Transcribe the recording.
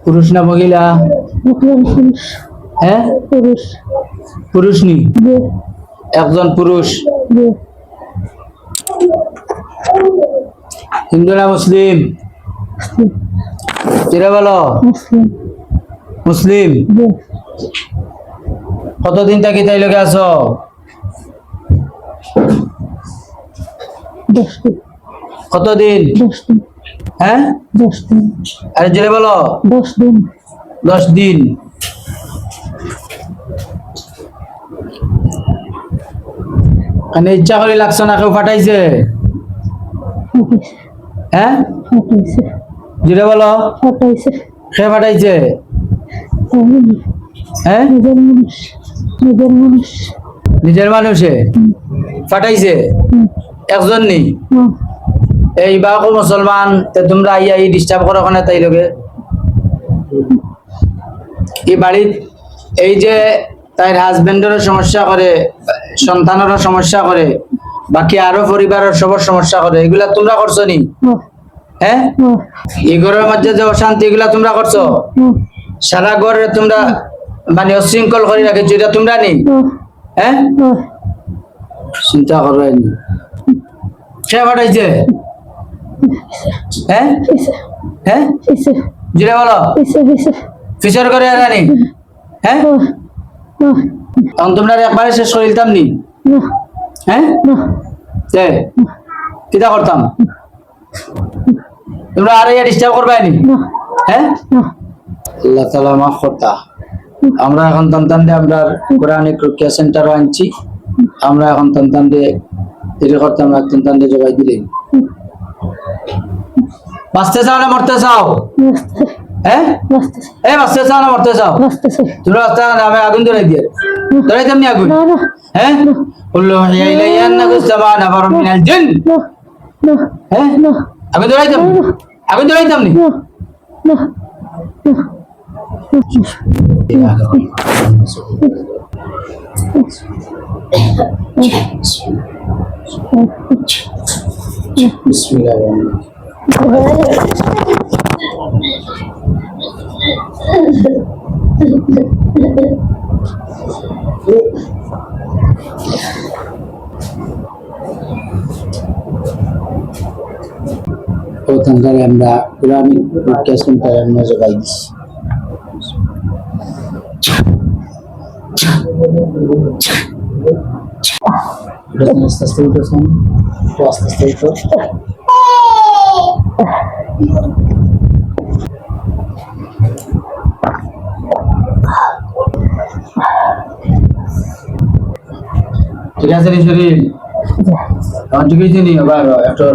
পুরুষ না মহিলা? হ্যাঁ, পুরুষ নি? একজন পুরুষ। হিন্দু না মুসলিম? চিরা বলো। মুসলিম। কতদিন থাকি তাই লোকে আছো? কতদিন? হ্যাঁ, আরে জোরে বলো। 10 দিন। মানে ইচ্ছা করে লাগছো না কেউ ফাটাইছে? হ্যাঁ, জোরে বলো। কে ফাটাইছে? হ্যাঁ, নিজের মানুষে ফাটাইছে? একজন নেই? এই বা মুসলমান তোমরা আইয়া ডিস্টার্ব করো ওখানে তাই লোকে এই বাড়ির এই যে তাই হাজবেন্ডেরও সমস্যা করে, সন্তানেরও সমস্যা করে, বাকি আরো পরিবারের সবার সমস্যা করে, এগুলা তোমরা করছো নি? হ্যাঁ, এই ঘরের মধ্যে যে অশান্তি এগুলা তোমরা করছো? সারা ঘরে তোমরা মানে অশৃঙ্খল করে রাখেছো, এটা তোমরা নি? হ্যাঁ, চিন্তা করবেন কে ফাটাইছে? হ্যাঁ, হ্যাঁ, জুড়ে বলো। ফিচার করে রানি? হ্যাঁ, তখন তোমরা একবারে শেষ করে দিতাম নি? হ্যাঁ, কিতা করতাম? তোমরা আর ডিস্টার্ব করবে নি? হ্যাঁ, আল্লাহ তাআলা মাফ করতা। আমরা এখন সন্তানদের আমরা কোরআনিক রুকিয়া সেন্টার আনছি। আমরা এখন সন্তানদের দেরি করতাম না, সন্তানদের জবাই দিলেন। বাঁচতে চাও না মরতে চাও? হ্যাঁ, এই বাঁচতে চাও না মরতে চাও? তোমরা বাঁচতে না, আমি আগুন ধরাই দিয়ে ধরাই তেমনি আগুন। হ্যাঁ, কুল্লু ইলাইয়ান্নাকু সামানা ফারুম মিনাল জিন। হ্যাঁ, আগুন ধরাইতাম, আগুন ধরাইতাম নি? আমরা পুরানি রুকিয়া সেন্টারের মধ্যে জবাই দিছি। আস্তে আস্তে উঠেছেন, আস্তে আস্তে উঠো। ঠিক আছে রে শরীর, ঠিক আছে নি? আবার একটা